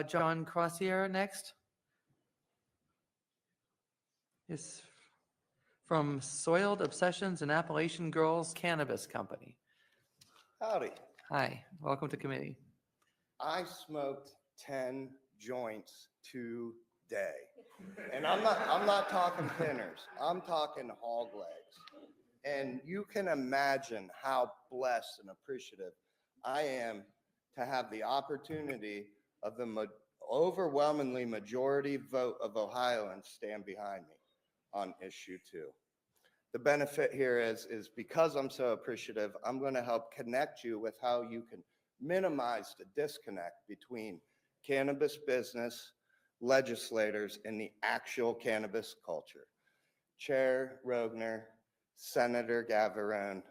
John Crossier next is from Soiled Obsessions and Appalachian Girls Cannabis Company. Howdy. Hi, welcome to committee. I smoked 10 joints today. And I'm not talking pinners. I'm talking hog legs. And you can imagine how blessed and appreciative I am to have the opportunity of the overwhelmingly majority vote of Ohioans stand behind me on issue 2. The benefit here is because I'm so appreciative, I'm going to help connect you with how you can minimize the disconnect between cannabis business, legislators, and the actual cannabis culture. Chair Rogner, Senator Gavarone,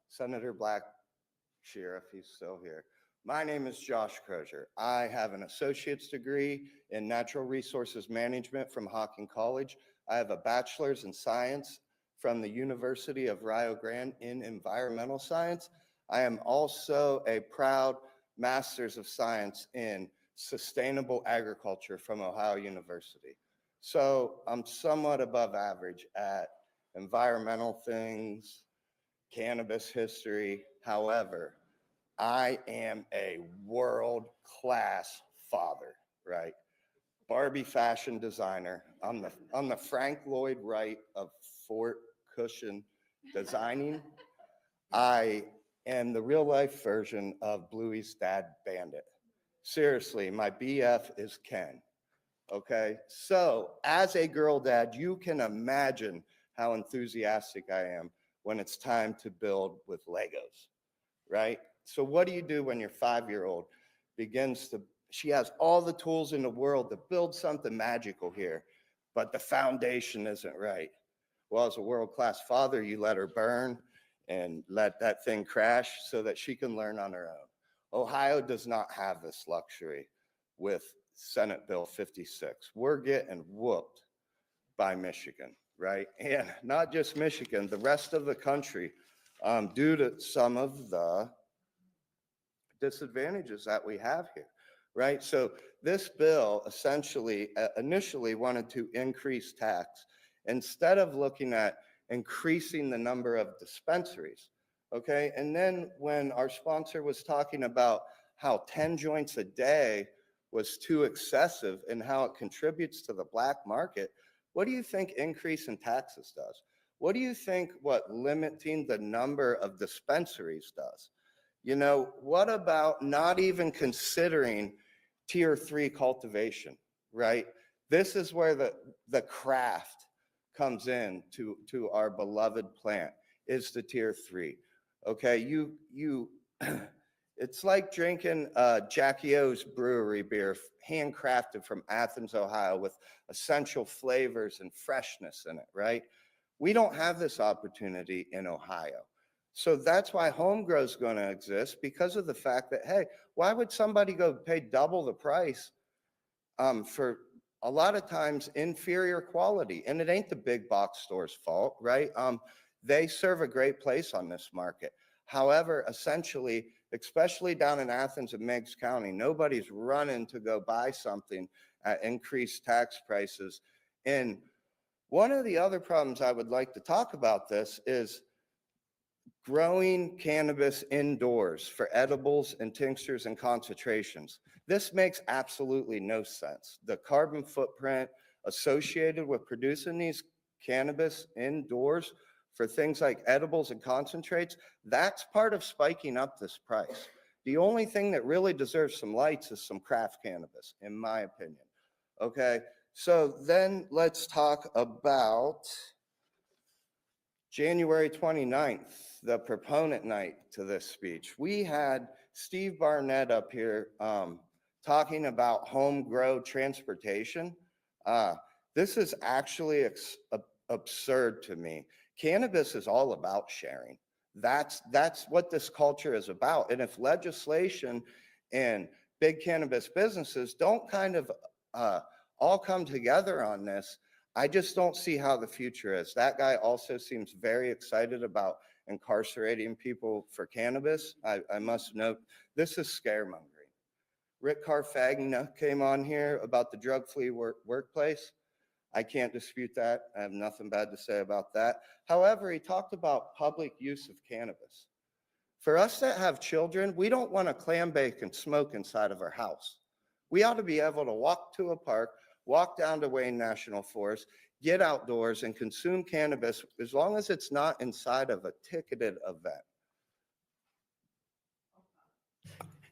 Senator Blackshear, if he's still here. My name is Josh Crozier. I have an associate's degree in natural resources management from Hocking College. I have a bachelor's in science from the University of Rio Grande in environmental science. I am also a proud master's of science in sustainable agriculture from Ohio University. So I'm somewhat above average at environmental things, cannabis history. However, I am a world-class father, right? Barbie fashion designer. I'm the Frank Lloyd Wright of Fort Cushion designing. I am the real life version of Bluey's dad Bandit. Seriously, my BF is Ken. Okay, so as a girl dad, you can imagine how enthusiastic I am when it's time to build with Legos, right? So what do you do when your 5-year-old she has all the tools in the world to build something magical here, but the foundation isn't right? Well, as a world-class father, you let her burn and let that thing crash so that she can learn on her own. Ohio does not have this luxury with Senate Bill 56. We're getting whooped by Michigan, right? And not just Michigan, the rest of the country, due to some of the disadvantages that we have here, right? So this bill essentially initially wanted to increase tax instead of looking at increasing the number of dispensaries, okay? And then when our sponsor was talking about how 10 joints a day was too excessive and how it contributes to the black market, what do you think increase in taxes does? What do you think what limiting the number of dispensaries does? You know, what about not even considering tier 3 cultivation, right? This is where the craft comes in to our beloved plant, is the tier 3. Okay, it's like drinking Jackie O's brewery beer, handcrafted from Athens, Ohio, with essential flavors and freshness in it, right? We don't have this opportunity in Ohio. So that's why home grow is going to exist, because of the fact that, hey, why would somebody go pay double the price for a lot of times inferior quality? And it ain't the big box store's fault, right? They serve a great place on this market. However, essentially, especially down in Athens and Meigs County, nobody's running to go buy something at increased tax prices. And one of the other problems I would like to talk about this is growing cannabis indoors for edibles and tinctures and concentrations. This makes absolutely no sense. The carbon footprint associated with producing these cannabis indoors for things like edibles and concentrates, that's part of spiking up this price. The only thing that really deserves some lights is some craft cannabis, in my opinion. Okay, so then let's talk about January 29th, the proponent night to this speech. We had Steve Barnett up here talking about home grow transportation. This is actually absurd to me. Cannabis is all about sharing. That's what this culture is about. And if legislation and big cannabis businesses don't kind of all come together on this, I just don't see how the future is. That guy also seems very excited about incarcerating people for cannabis. I must note, this is scaremongering. Rick Carfagna came on here about the drug-free workplace. I can't dispute that. I have nothing bad to say about that. However, he talked about public use of cannabis. For us that have children, we don't want to clam bake and smoke inside of our house. We ought to be able to walk to a park, walk down to Wayne National Forest, get outdoors and consume cannabis as long as it's not inside of a ticketed event.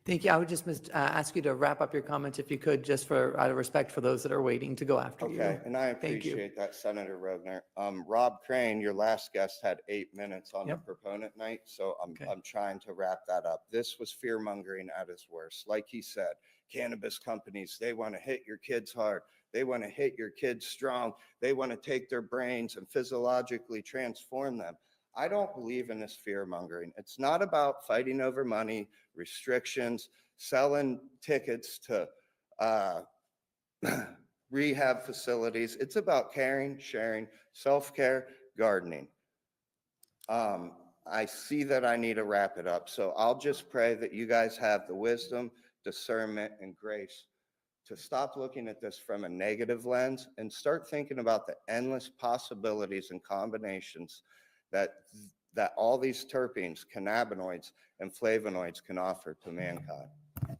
Thank you. I would just ask you to wrap up your comments if you could, just for out of respect for those that are waiting to go after you. Okay, and I Thank you. appreciate that, Senator Rogner. Rob Crane, your last guest, had 8 minutes on the Yep. proponent night, so Okay. I'm trying to wrap that up. This was fear mongering at its worst. Like he said, cannabis companies, they want to hit your kids hard. They want to hit your kids strong. They want to take their brains and physiologically transform them. I don't believe in this fear mongering. It's not about fighting over money, restrictions, selling tickets to rehab facilities. It's about caring, sharing, self-care, gardening. I see that I need to wrap it up. So I'll just pray that you guys have the wisdom, discernment, and grace to stop looking at this from a negative lens and start thinking about the endless possibilities and combinations that all these terpenes, cannabinoids, and flavonoids can offer to mankind.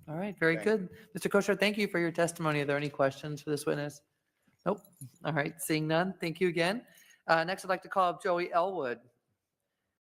All right, very Thank good. Mr. Kosher, thank you for your testimony. Are there any questions for this witness? Nope. All right, seeing none, thank you again. Next, I'd like to call up Joey Elwood.